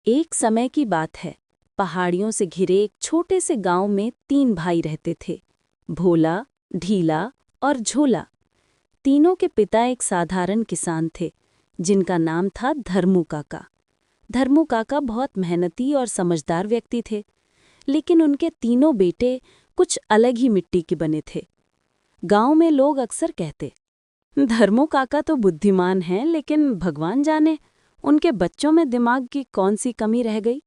एक समय की बात है। पहाड़ियों से घिरे एक छोटे से गांव में 3 भाई रहते थे। भोला, ढीला और झोला। तीनों के पिता एक साधारण किसान थे, जिनका नाम था धर्मू काका। धर्मू काका बहुत मेहनती और समझदार व्यक्ति थे, लेकिन उनके तीनों बेटे कुछ अलग ही मिट्टी के बने थे। गांव में लोग अक्सर कहते, धर्मू काका तो बुद्धिमान हैं, लेकिन भगवान जाने उनके बच्चों में दिमाग की कौन सी कमी रह गई।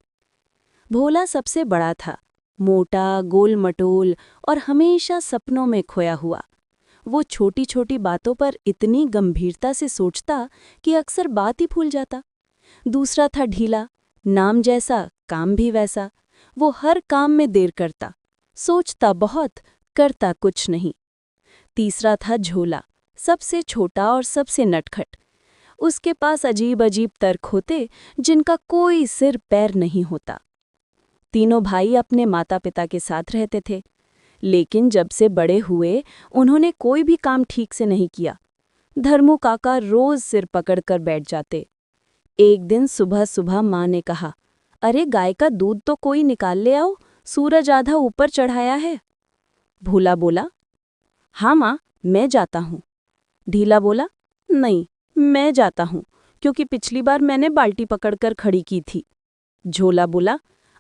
भोला सबसे बड़ा था, मोटा, गोल मटोल और हमेशा सपनों में खोया हुआ। वो छोटी छोटी बातों पर इतनी गंभीरता से सोचता कि अक्सर बात ही भूल जाता। दूसरा था ढीला, नाम जैसा काम भी वैसा। वो हर काम में देर करता, सोचता बहुत, करता कुछ नहीं। तीसरा था झोला, सबसे छोटा और सबसे नटखट। उसके पास अजीब अजीब तर्क होते, जिनका कोई सिर पैर नहीं होता। तीनों भाई अपने माता पिता के साथ रहते थे, लेकिन जब से बड़े हुए उन्होंने कोई भी काम ठीक से नहीं किया। धर्मू काका रोज सिर पकड़कर बैठ जाते। एक दिन सुबह सुबह माँ ने कहा, अरे गाय का दूध तो कोई निकाल ले आओ, सूरज आधा ऊपर चढ़ाया है। भोला बोला, हाँ माँ, मैं जाता हूँ। ढीला बोला, नहीं, मैं जाता हूँ, क्योंकि पिछली बार मैंने बाल्टी पकड़कर खड़ी की थी। झोला बोला,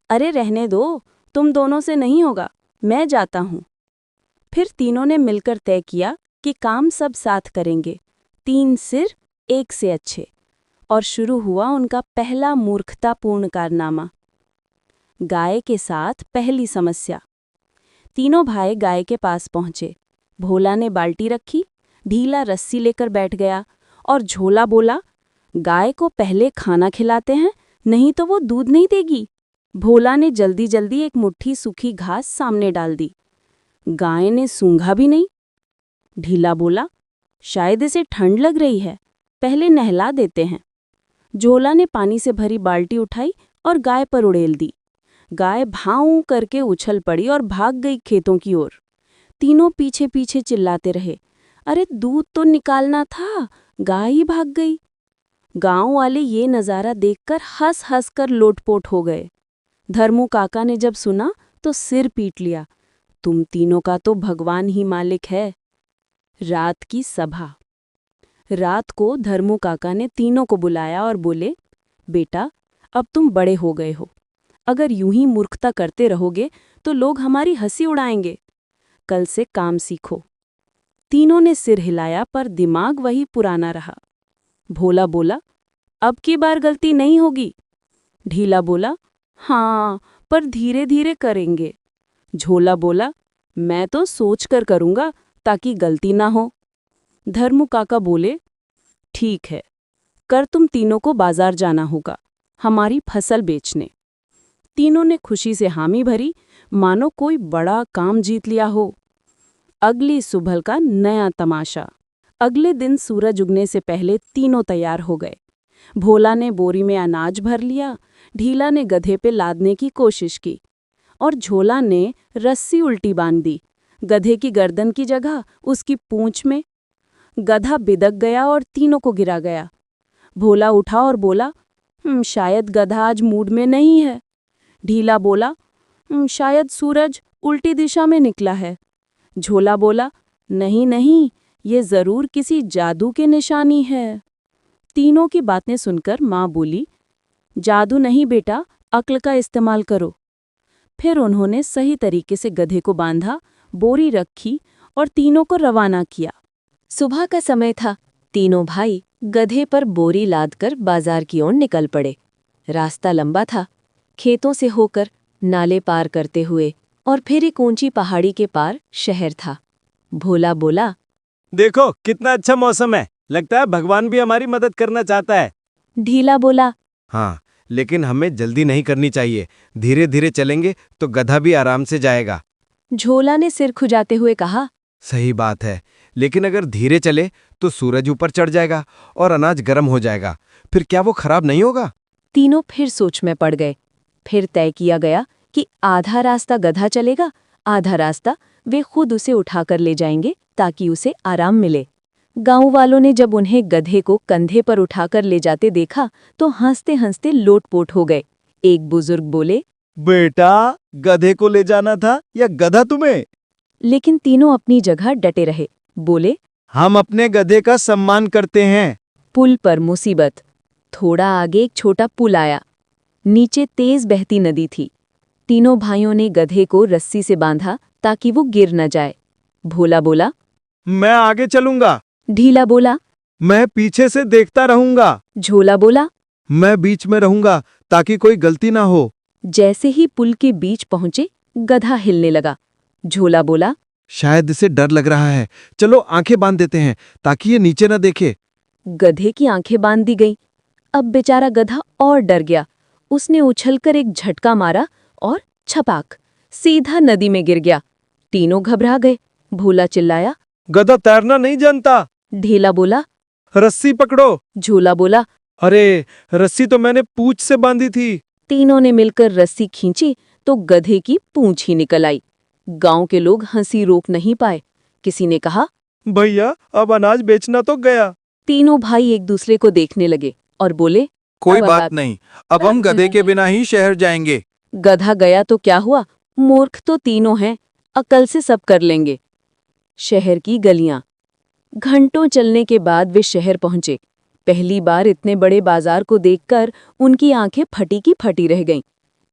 अरे रहने दो, तुम दोनों से नहीं होगा, मैं जाता हूँ। फिर तीनों ने मिलकर तय किया कि काम सब साथ करेंगे। 3 सिर, एक से अच्छे। और शुरू हुआ उनका पहला मूर्खतापूर्ण कारनामा। गाय के साथ पहली समस्या। तीनों भाई गाय के पास पहुंचे। भोला ने बाल्टी रखी, ढीला रस्सी लेकर बैठ गया और झोला बोला, गाय को पहले खाना खिलाते हैं, नहीं तो वो दूध नहीं देगी। भोला ने जल्दी जल्दी एक मुट्ठी सूखी घास सामने डाल दी। गाय ने सूंघा भी नहीं। ढीला बोला, शायद इसे ठंड लग रही है, पहले नहला देते हैं। झोला ने पानी से भरी बाल्टी उठाई और गाय पर उड़ेल दी। गाय भाऊ करके उछल पड़ी और भाग गई खेतों की ओर। तीनों पीछे पीछे चिल्लाते रहे, अरे दूध तो निकालना था, गाय ही भाग गई। गांव वाले ये नज़ारा देखकर हंस हंस कर लोटपोट हो गए। धर्मू काका ने जब सुना तो सिर पीट लिया, तुम तीनों का तो भगवान ही मालिक है। रात की सभा। रात को धर्मू काका ने तीनों को बुलाया और बोले, बेटा, अब तुम बड़े हो गए हो। अगर यूं ही मूर्खता करते रहोगे तो लोग हमारी हंसी उड़ाएंगे। कल से काम सीखो। तीनों ने सिर हिलाया, पर दिमाग वही पुराना रहा। भोला बोला, अब की बार गलती नहीं होगी। ढीला बोला, हाँ, पर धीरे धीरे करेंगे। झोला बोला, मैं तो सोच कर करूंगा ताकि गलती ना हो। धर्मू काका बोले, ठीक है, कर तुम तीनों को बाजार जाना होगा, हमारी फसल बेचने। तीनों ने खुशी से हामी भरी, मानो कोई बड़ा काम जीत लिया हो। अगली सुबह का नया तमाशा। अगले दिन सूरज उगने से पहले तीनों तैयार हो गए। भोला ने बोरी में अनाज भर लिया, ढीला ने गधे पे लादने की कोशिश की और झोला ने रस्सी उल्टी बांध दी, गधे की गर्दन की जगह उसकी पूंछ में। गधा बिदक गया और तीनों को गिरा गया। भोला उठा और बोला, शायद गधा आज मूड में नहीं है। ढीला बोला, शायद सूरज उल्टी दिशा में निकला है। झोला बोला, नहीं नहीं, ये जरूर किसी जादू के निशानी है। तीनों की बातें सुनकर माँ बोली, जादू नहीं बेटा, अक्ल का इस्तेमाल करो। फिर उन्होंने सही तरीके से गधे को बांधा, बोरी रखी और तीनों को रवाना किया। सुबह का समय था। तीनों भाई गधे पर बोरी लादकर बाजार की ओर निकल पड़े। रास्ता लंबा था, खेतों से होकर, नाले पार करते हुए, और फिर एक ऊंची पहाड़ी के पार शहर था। भोला बोला, देखो कितना अच्छा मौसम है, लगता है भगवान भी हमारी मदद करना चाहता है। ढीला बोला, हाँ, लेकिन हमें जल्दी नहीं करनी चाहिए, धीरे धीरे चलेंगे तो गधा भी आराम से जाएगा। झोला ने सिर खुजाते हुए कहा, सही बात है, लेकिन अगर धीरे चले तो सूरज ऊपर चढ़ जाएगा और अनाज गर्म हो जाएगा, फिर क्या वो खराब नहीं होगा? तीनों फिर सोच में पड़ गए। फिर तय किया गया कि आधा रास्ता गधा चलेगा, आधा रास्ता वे खुद उसे उठाकर ले जाएंगे ताकि उसे आराम मिले। गांव वालों ने जब उन्हें गधे को कंधे पर उठाकर ले जाते देखा तो हंसते हंसते लोटपोट हो गए। एक बुजुर्ग बोले। बेटा, गधे को ले जाना था या गधा तुम्हें? लेकिन तीनों अपनी जगह डटे रहे। बोले, हम अपने गधे का सम्मान करते हैं। पुल पर मुसीबत। थोड़ा आगे एक छोटा पुल आया। नीचे तेज बहती नदी थी। तीनों भाइयों ने गधे को रस्सी से बांधा ताकि वो गिर न जाए। भोला बोला, मैं आगे चलूंगा। ढीला बोला, मैं पीछे से देखता रहूंगा। झोला बोला। मैं बीच में रहूंगा ताकि कोई गलती ना हो। जैसे ही पुल के बीच पहुंचे, गधा हिलने लगा। झोला बोला, शायद इसे डर लग रहा है, चलो आंखें बांध देते हैं ताकि ये नीचे न देखे। गधे की आंखें बांध दी गईं। अब बेचारा गधा और डर गया। उसने उछलकर एक झटका मारा और छपाक सीधा नदी में गिर गया। तीनों घबरा गए। भोला चिल्लाया। गधा तैरना नहीं जानता। ढीला बोला। रस्सी पकड़ो। झोला बोला। अरे, रस्सी तो मैंने पूंछ से बांधी थी। तीनों ने मिलकर रस्सी खींची तो गधे की पूंछ ही निकल आई। गांव के लोग हंसी रोक नहीं पाए। किसी ने कहा, भैया, अब अनाज बेचना तो गया। तीनों भाई एक दूसरे को देखने लगे और बोले, कोई अब बात नहीं, अब हम गधे के बिना ही शहर जाएंगे। गधा गया तो क्या हुआ, मूर्ख तो तीनों हैं, अकल से सब कर लेंगे। शहर की गलियां। घंटों चलने के बाद वे शहर पहुंचे। पहली बार इतने बड़े बाजार को देखकर उनकी आंखें फटी की फटी रह गईं।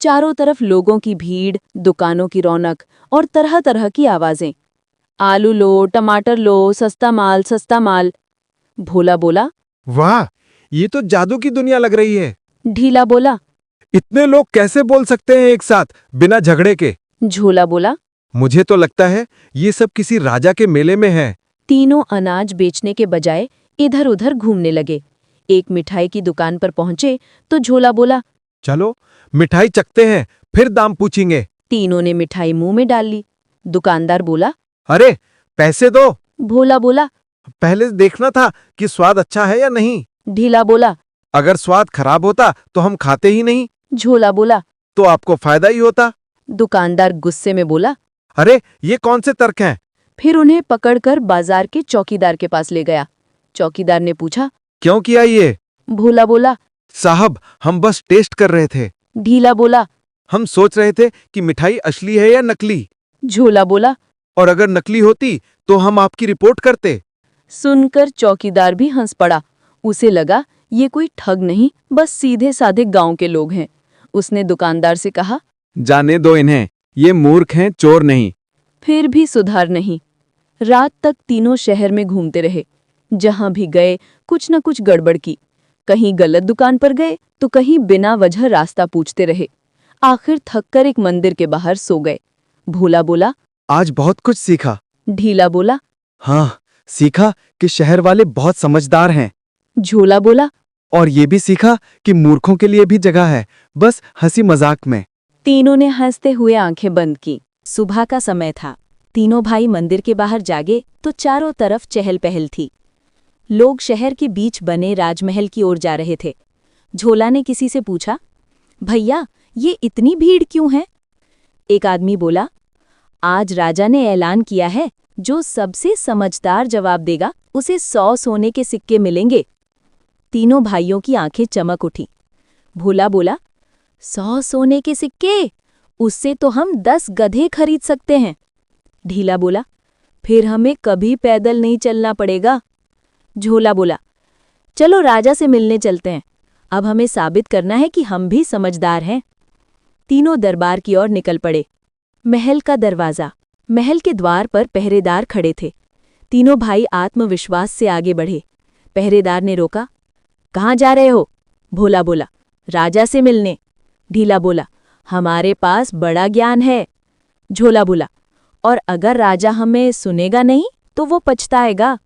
चारों तरफ लोगों की भीड़, दुकानों की रौनक और तरह तरह की आवाजें। आलू लो, टमाटर लो, सस्ता माल, सस्ता माल। भोला बोला। वाह, ये तो जादू की दुनिया लग रही है। ढीला बोला। इतने लोग कैसे बोल सकते हैं एक साथ बिना झगड़े के? झोला बोला। मुझे तो लगता है ये सब किसी राजा के मेले में है। तीनों अनाज बेचने के बजाय इधर उधर घूमने लगे। एक मिठाई की दुकान पर पहुंचे तो झोला बोला, चलो मिठाई चखते हैं, फिर दाम पूछेंगे। तीनों ने मिठाई मुंह में डाल ली। दुकानदार बोला, अरे, पैसे दो। भोला बोला। पहले देखना था कि स्वाद अच्छा है या नहीं। ढीला बोला। अगर स्वाद खराब होता तो हम खाते ही नहीं, झोला बोला। तो आपको फायदा ही होता। दुकानदार गुस्से में बोला। अरे, ये कौन से तर्क हैं? फिर उन्हें पकड़कर बाजार के चौकीदार के पास ले गया। चौकीदार ने पूछा, क्यों किया ये? भोला बोला। साहब, हम बस टेस्ट कर रहे थे। ढीला बोला। हम सोच रहे थे कि मिठाई असली है या नकली। झोला बोला। और अगर नकली होती तो हम आपकी रिपोर्ट करते। सुनकर चौकीदार भी हंस पड़ा। उसे लगा ये कोई ठग नहीं, बस सीधे साधे गांव के लोग हैं। उसने दुकानदार से कहा, जाने दो इन्हें, ये मूर्ख हैं, चोर नहीं। फिर भी सुधार नहीं। रात तक तीनों शहर में घूमते रहे। जहां भी गए कुछ न कुछ गड़बड़ की। कहीं गलत दुकान पर गए तो कहीं बिना वजह रास्ता पूछते रहे। आखिर थककर एक मंदिर के बाहर सो गए। भोला बोला, आज बहुत कुछ सीखा। ढीला बोला। हाँ, सीखा कि शहर वाले बहुत समझदार हैं। झोला बोला। और ये भी सीखा कि मूर्खों के लिए भी जगह है, बस हंसी मजाक में। तीनों ने हंसते हुए आंखें बंद की। सुबह का समय था। तीनों भाई मंदिर के बाहर जागे तो चारों तरफ चहल पहल थी। लोग शहर के बीच बने राजमहल की ओर जा रहे थे। झोला ने किसी से पूछा, भैया, ये इतनी भीड़ क्यों है? एक आदमी बोला, आज राजा ने ऐलान किया है, जो सबसे समझदार जवाब देगा उसे 100 सोने के सिक्के मिलेंगे। तीनों भाइयों की आंखें चमक उठी। भोला बोला, 100 सोने के सिक्के? उससे तो हम 10 गधे खरीद सकते हैं। ढीला बोला, फिर हमें कभी पैदल नहीं चलना पड़ेगा। झोला बोला, चलो राजा से मिलने चलते हैं। अब हमें साबित करना है कि हम भी समझदार हैं। तीनों दरबार की ओर निकल पड़े। महल का दरवाजा। महल के द्वार पर पहरेदार खड़े थे। तीनों भाई आत्मविश्वास से आगे बढ़े। पहरेदार ने रोका। कहाँ जा रहे हो? भोला बोला, राजा से मिलने। ढीला बोला, हमारे पास बड़ा ज्ञान है। झोला बोला, और अगर राजा हमें सुनेगा नहीं तो वो पछताएगा।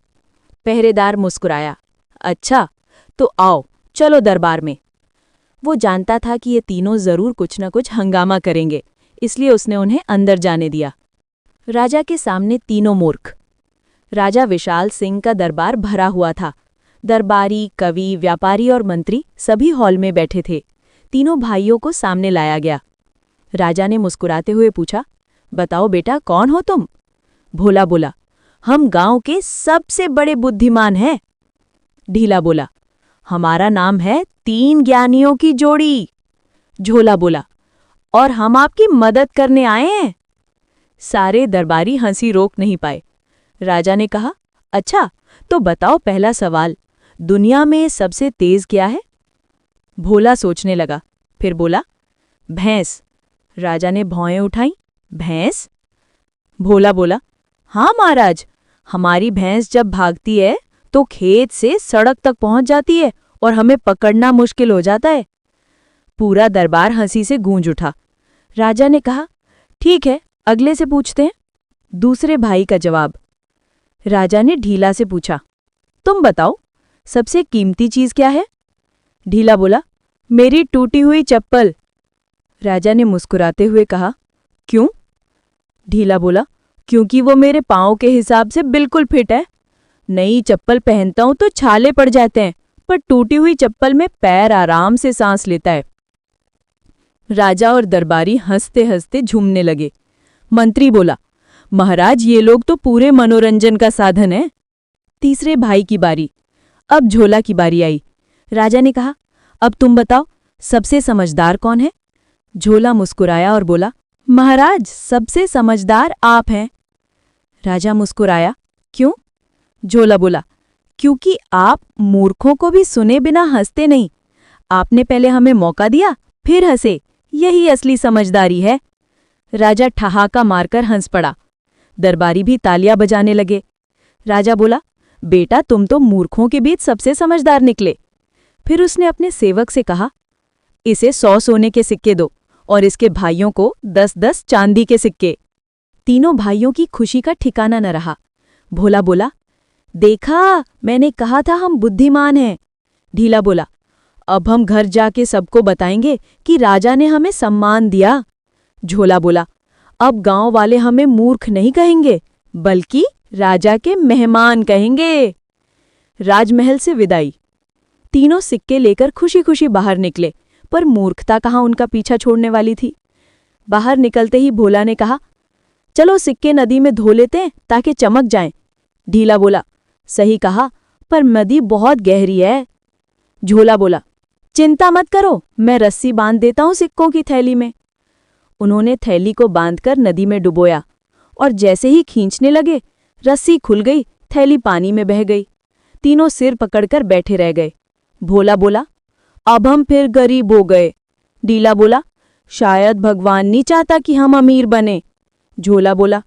पहरेदार मुस्कुराया, अच्छा तो आओ, चलो दरबार में। वो जानता था कि ये तीनों जरूर कुछ न कुछ हंगामा करेंगे, इसलिए उसने उन्हें अंदर जाने दिया। राजा के सामने तीनों मूर्ख। राजा विशाल सिंह का दरबार भरा हुआ था। दरबारी, कवि, व्यापारी और मंत्री सभी हॉल में बैठे थे। तीनों भाइयों को सामने लाया गया। राजा ने मुस्कुराते हुए पूछा, बताओ बेटा, कौन हो तुम? भोला बोला, हम गांव के सबसे बड़े बुद्धिमान हैं। ढीला बोला, हमारा नाम है 3 ज्ञानियों की जोड़ी। झोला बोला, और हम आपकी मदद करने आए हैं। सारे दरबारी हंसी रोक नहीं पाए। राजा ने कहा, अच्छा तो बताओ पहला सवाल, दुनिया में सबसे तेज क्या है? भोला सोचने लगा, फिर बोला, भैंस। राजा ने भौएं उठाई, भैंस? भोला बोला, हाँ महाराज, हमारी भैंस जब भागती है तो खेत से सड़क तक पहुंच जाती है और हमें पकड़ना मुश्किल हो जाता है। पूरा दरबार हंसी से गूंज उठा। राजा ने कहा, ठीक है, अगले से पूछते हैं। दूसरे भाई का जवाब। राजा ने ढीला से पूछा, तुम बताओ सबसे कीमती चीज क्या है? ढीला बोला, मेरी टूटी हुई चप्पल। राजा ने मुस्कुराते हुए कहा, क्यों? ढीला बोला, क्योंकि वो मेरे पाँव के हिसाब से बिल्कुल फिट है। नई चप्पल पहनता हूं तो छाले पड़ जाते हैं, पर टूटी हुई चप्पल में पैर आराम से सांस लेता है। राजा और दरबारी हंसते हंसते झूमने लगे। मंत्री बोला, महाराज ये लोग तो पूरे मनोरंजन का साधन है। तीसरे भाई की बारी। अब झोला की बारी आई। राजा ने कहा, अब तुम बताओ सबसे समझदार कौन है? झोला मुस्कुराया और बोला, महाराज सबसे समझदार आप हैं। राजा मुस्कुराया, क्यों? झोला बोला, क्योंकि आप मूर्खों को भी सुने बिना हंसते नहीं। आपने पहले हमें मौका दिया, फिर हंसे, यही असली समझदारी है। राजा ठहाका मारकर हंस पड़ा। दरबारी भी तालियां बजाने लगे। राजा बोला, बेटा तुम तो मूर्खों के बीच सबसे समझदार निकले। फिर उसने अपने सेवक से कहा, इसे 100 सोने के सिक्के दो और इसके भाइयों को 10-10 चांदी के सिक्के। तीनों भाइयों की खुशी का ठिकाना न रहा। भोला बोला, देखा, मैंने कहा था हम बुद्धिमान हैं। ढीला बोला, अब हम घर जाके सबको बताएंगे कि राजा ने हमें सम्मान दिया। झोला बोला, अब गांव वाले हमें मूर्ख नहीं कहेंगे, बल्कि राजा के मेहमान कहेंगे। राजमहल से विदाई। तीनों सिक्के लेकर खुशी खुशी बाहर निकले, पर मूर्खता कहाँ उनका पीछा छोड़ने वाली थी। बाहर निकलते ही भोला ने कहा, चलो सिक्के नदी में धो लेते हैं ताकि चमक जाएं। ढीला बोला, सही कहा, पर नदी बहुत गहरी है। झोला बोला, चिंता मत करो, मैं रस्सी बांध देता हूं सिक्कों की थैली में। उन्होंने थैली को बांधकर नदी में डुबोया और जैसे ही खींचने लगे, रस्सी खुल गई, थैली पानी में बह गई। तीनों सिर पकड़कर बैठे रह गए। भोला बोला, अब हम फिर गरीब हो गए। ढीला बोला, शायद भगवान नहीं चाहता कि हम अमीर बने। झोला बोला,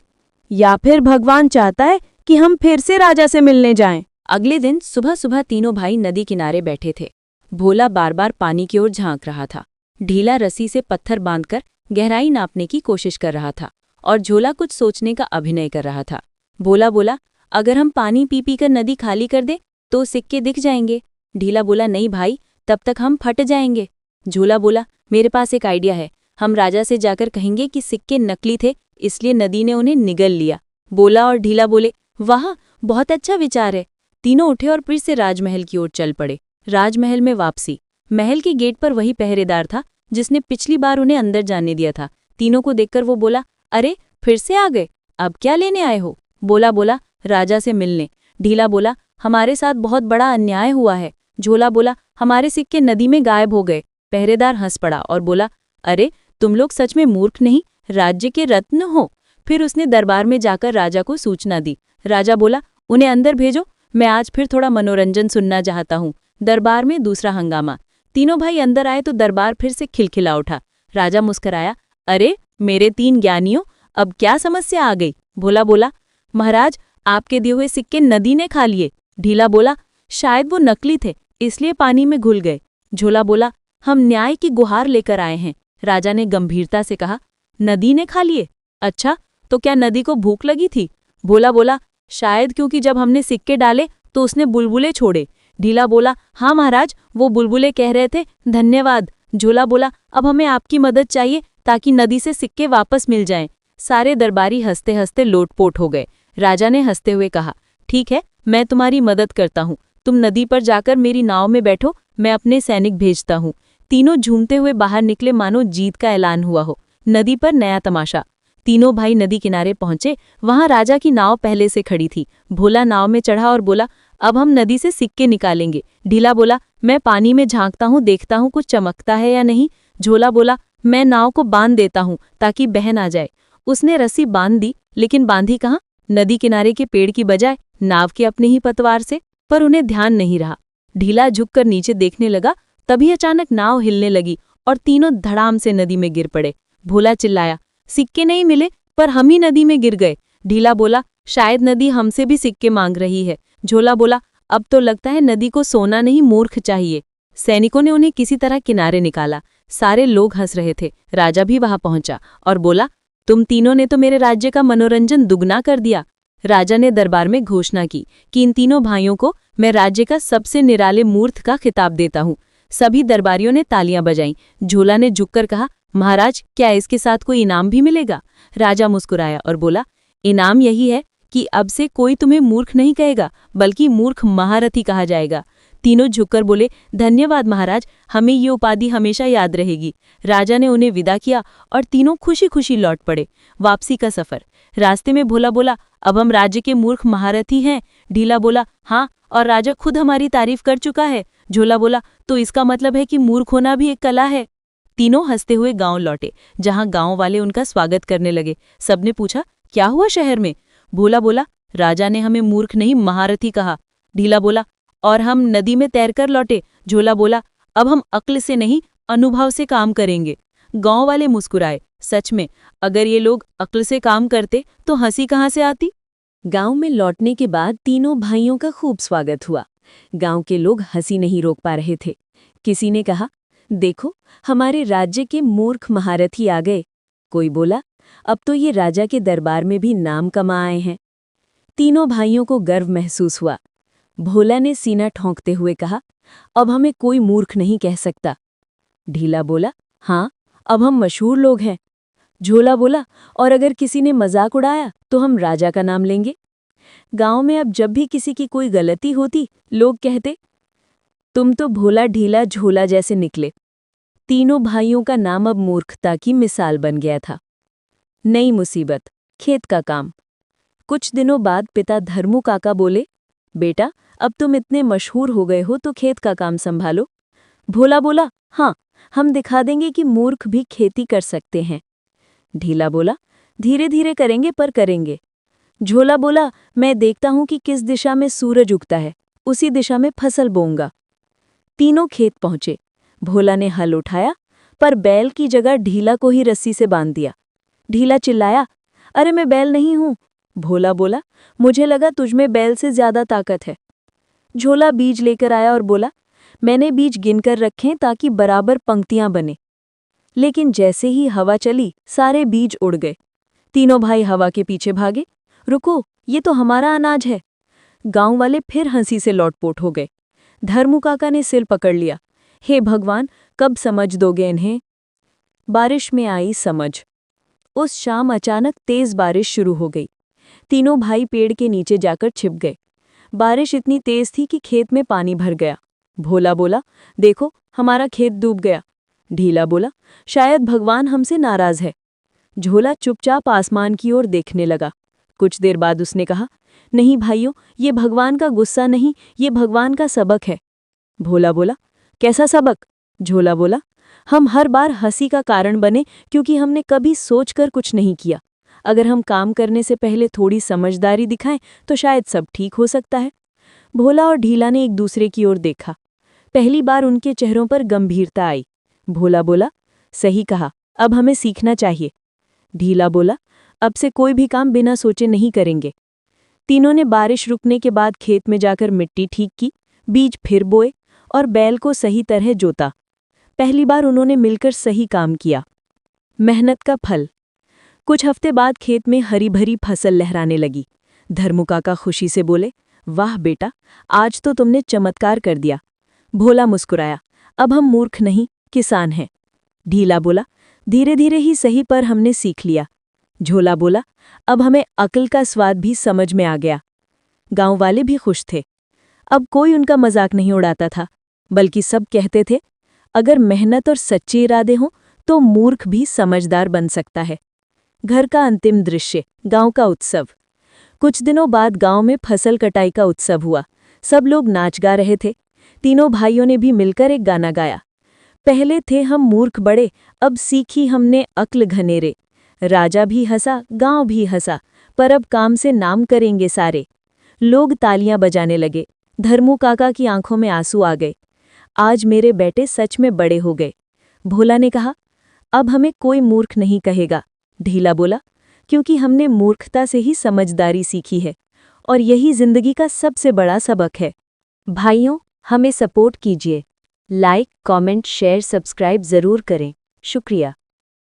या फिर भगवान चाहता है कि हम फिर से राजा से मिलने जाएं। अगले दिन सुबह सुबह तीनों भाई नदी किनारे बैठे थे। भोला बार बार पानी की ओर झांक रहा था। ढीला रस्सी से पत्थर बांधकर गहराई नापने की कोशिश कर रहा था और झोला कुछ सोचने का अभिनय कर रहा था। भोला बोला, अगर हम पानी पी पी कर नदी खाली कर दे तो सिक्के दिख जाएंगे। ढीला बोला, नहीं भाई, तब तक हम फट जाएंगे। झोला बोला, मेरे पास एक आइडिया है, हम राजा से जाकर कहेंगे कि सिक्के नकली थे, इसलिए नदी ने उन्हें निगल लिया। बोला और ढीला बोले, वाह, बहुत अच्छा विचार है। तीनों उठे और फिर से राजमहल की ओर चल पड़े। राजमहल में वापसी। महल के गेट पर वही पहरेदार था जिसने पिछली बार उन्हें अंदर जाने दिया था। तीनों को देखकर वो बोला, अरे फिर से आ गए, अब क्या लेने आए हो? बोला, राजा से मिलने। ढीला बोला, हमारे साथ बहुत बड़ा अन्याय हुआ है। झोला बोला, हमारे सिक्के नदी में गायब हो गए। पहरेदार हंस पड़ा और बोला, अरे तुम लोग सच में मूर्ख नहीं, राज्य के रत्न हो। फिर उसने दरबार में जाकर राजा को सूचना दी। राजा बोला, उन्हें अंदर भेजो, मैं आज फिर थोड़ा मनोरंजन सुनना चाहता हूँ। दरबार में दूसरा हंगामा। तीनों भाई अंदर आए तो दरबार फिर से खिलखिला उठा। राजा मुस्कराया, अरे मेरे 3 ज्ञानियों, अब क्या समस्या आ गई? भोला बोला, महाराज आपके दिए हुए सिक्के नदी ने खा लिए। ढीला बोला, शायद वो नकली थे, इसलिए पानी में घुल गए। झोला बोला, हम न्याय की गुहार लेकर आए हैं। राजा ने गंभीरता से कहा, नदी ने खा लिए? अच्छा, तो क्या नदी को भूख लगी थी? भोला बोला, शायद क्योंकि जब हमने सिक्के डाले तो उसने बुलबुले छोड़े। ढीला बोला, हाँ महाराज, वो बुलबुले कह रहे थे धन्यवाद। झोला बोला, अब हमें आपकी मदद चाहिए ताकि नदी से सिक्के वापस मिल जाएं। सारे दरबारी हंसते हंसते लोटपोट हो गए। राजा ने हंसते हुए कहा, ठीक है, मैं तुम्हारी मदद करता हूँ। तुम नदी पर जाकर मेरी नाव में बैठो, मैं अपने सैनिक भेजता हूँ। तीनों झूमते हुए बाहर निकले मानो जीत का ऐलान हुआ हो। नदी पर नया तमाशा। तीनों भाई नदी किनारे पहुंचे। वहां राजा की नाव पहले से खड़ी थी। भोला नाव में चढ़ा और बोला, अब हम नदी से सिक्के निकालेंगे। ढीला बोला, मैं पानी में झांकता हूँ, देखता हूँ कुछ चमकता है या नहीं। झोला बोला, मैं नाव को बांध देता हूं ताकि बह ना जाए। उसने रस्सी बांध दी, लेकिन बांधी कहाँ? नदी किनारे के पेड़ की बजाय नाव के अपने ही पतवार से। पर उन्हें ध्यान नहीं रहा। ढीला झुककर नीचे देखने लगा, तभी अचानक नाव हिलने लगी और तीनों धड़ाम से नदी में गिर पड़े। भोला चिल्लाया, सिक्के नहीं मिले, पर हम ही नदी में गिर गए। ढीला बोला, शायद नदी हमसे भी सिक्के मांग रही है। झोला बोला, अब तो लगता है नदी को सोना नहीं मूर्ख चाहिए। सैनिकों ने उन्हें किसी तरह किनारे निकाला। सारे लोग हंस रहे थे। राजा भी वहां पहुंचा और बोला, तुम तीनों ने तो मेरे राज्य का मनोरंजन दुगना कर दिया। राजा ने दरबार में घोषणा की कि इन तीनों भाइयों को मैं राज्य का सबसे निराले मूर्ख का खिताब देता हूं। सभी दरबारियों ने तालियां बजाईं। झोला ने झुककर कहा, महाराज, क्या इसके साथ कोई इनाम भी मिलेगा? राजा मुस्कुराया और बोला, इनाम यही है कि अब से कोई तुम्हें मूर्ख नहीं कहेगा, बल्कि मूर्ख महारथी कहा जाएगा। तीनों झुककर बोले, धन्यवाद महाराज, हमें ये उपाधि हमेशा याद रहेगी। राजा ने उन्हें विदा किया और तीनों खुशी खुशी लौट पड़े। वापसी का सफर। रास्ते में भोला बोला, अब हम राज्य के मूर्ख महारथी हैं। ढीला बोला, हाँ, और राजा खुद हमारी तारीफ कर चुका है। झोला बोला, तो इसका मतलब है कि मूर्ख होना भी एक कला है। तीनों हंसते हुए गांव लौटे, जहां गांव वाले उनका स्वागत करने लगे। सबने पूछा, क्या हुआ शहर में? भोला बोला, राजा ने हमें मूर्ख नहीं महारथी कहा। ढीला बोला, और हम नदी में तैरकर लौटे। झोला बोला, अब हम अक्ल से नहीं अनुभव से काम करेंगे। गांव वाले मुस्कुराए। सच में, अगर ये लोग अक्ल से काम करते तो हंसी कहाँ से आती? गांव में लौटने के बाद तीनों भाइयों का खूब स्वागत हुआ। गांव के लोग हंसी नहीं रोक पा रहे थे। किसी ने कहा, देखो, हमारे राज्य के मूर्ख महारथी आ गए। कोई बोला, अब तो ये राजा के दरबार में भी नाम कमा आए हैं। तीनों भाइयों को गर्व महसूस हुआ। भोला ने सीना ठोंकते हुए कहा, अब हमें कोई मूर्ख नहीं कह सकता। ढीला बोला, हाँ, अब हम मशहूर लोग हैं। झोला बोला, और अगर किसी ने मजाक उड़ाया तो हम राजा का नाम लेंगे। गांव में अब जब भी किसी की कोई गलती होती, लोग कहते, तुम तो भोला ढीला झोला जैसे निकले। तीनों भाइयों का नाम अब मूर्खता की मिसाल बन गया था। नई मुसीबत, खेत का काम। कुछ दिनों बाद पिता धर्मू काका बोले, बेटा, अब तुम इतने मशहूर हो गए हो तो खेत का काम संभालो। भोला बोला, हाँ, हम दिखा देंगे कि मूर्ख भी खेती कर सकते हैं। ढीला बोला, धीरे धीरे करेंगे पर करेंगे। झोला बोला, मैं देखता हूं कि किस दिशा में सूरज उगता है, उसी दिशा में फसल बोऊंगा। तीनों खेत पहुंचे। भोला ने हल उठाया, पर बैल की जगह ढीला को ही रस्सी से बांध दिया। ढीला चिल्लाया, अरे मैं बैल नहीं हूं। भोला बोला, मुझे लगा तुझमें बैल से ज्यादा ताकत है। झोला बीज लेकर आया और बोला, मैंने बीज गिनकर रखे ताकि बराबर पंक्तियां बने। लेकिन जैसे ही हवा चली, सारे बीज उड़ गए। तीनों भाई हवा के पीछे भागे। रुको, ये तो हमारा अनाज है। गांव वाले फिर हंसी से लौटपोट हो गए। धर्मू काका ने सिर पकड़ लिया, हे भगवान, कब समझ दोगे इन्हें? बारिश में आई समझ। उस शाम अचानक तेज बारिश शुरू हो गई। तीनों भाई पेड़ के नीचे जाकर छिप गए। बारिश इतनी तेज थी कि खेत में पानी भर गया। भोला बोला, देखो, हमारा खेत डूब गया। ढीला बोला, शायद भगवान हमसे नाराज है। झोला चुपचाप आसमान की ओर देखने लगा। कुछ देर बाद उसने कहा, नहीं भाइयों, ये भगवान का गुस्सा नहीं, ये भगवान का सबक है। भोला बोला, कैसा सबक? झोला बोला, हम हर बार हंसी का कारण बने क्योंकि हमने कभी सोचकर कुछ नहीं किया। अगर हम काम करने से पहले थोड़ी समझदारी दिखाएं तो शायद सब ठीक हो सकता है। भोला और ढीला ने एक दूसरे की ओर देखा। पहली बार उनके चेहरों पर गंभीरता आई। भोला बोला, सही कहा, अब हमें सीखना चाहिए। ढीला बोला, अब से कोई भी काम बिना सोचे नहीं करेंगे। तीनों ने बारिश रुकने के बाद खेत में जाकर मिट्टी ठीक की, बीज फिर बोए और बैल को सही तरह जोता। पहली बार उन्होंने मिलकर सही काम किया। मेहनत का फल। कुछ हफ्ते बाद खेत में हरी भरी फसल लहराने लगी। धर्मू काका खुशी से बोले, वाह बेटा, आज तो तुमने चमत्कार कर दिया। भोला मुस्कुराया, अब हम मूर्ख नहीं, किसान हैं। ढीला बोला, धीरे धीरे ही सही, पर हमने सीख लिया। झोला बोला, अब हमें अक्ल का स्वाद भी समझ में आ गया। गांव वाले भी खुश थे। अब कोई उनका मजाक नहीं उड़ाता था, बल्कि सब कहते थे, अगर मेहनत और सच्चे इरादे हों तो मूर्ख भी समझदार बन सकता है। घर का अंतिम दृश्य, गांव का उत्सव। कुछ दिनों बाद गांव में फसल कटाई का उत्सव हुआ। सब लोग नाच गा रहे थे। तीनों भाइयों ने भी मिलकर एक गाना गाया। पहले थे हम मूर्ख बड़े, अब सीखी हमने अक्ल घनेरे। राजा भी हंसा, गांव भी हंसा, पर अब काम से नाम करेंगे सारे। लोग तालियां बजाने लगे। धर्मू काका की आंखों में आंसू आ गए। आज मेरे बेटे सच में बड़े हो गए। भोला ने कहा, अब हमें कोई मूर्ख नहीं कहेगा। ढीला बोला, क्योंकि हमने मूर्खता से ही समझदारी सीखी है, और यही जिंदगी का सबसे बड़ा सबक है। भाइयों, हमें सपोर्ट कीजिए। लाइक, कमेंट, शेयर, सब्सक्राइब जरूर करें। शुक्रिया।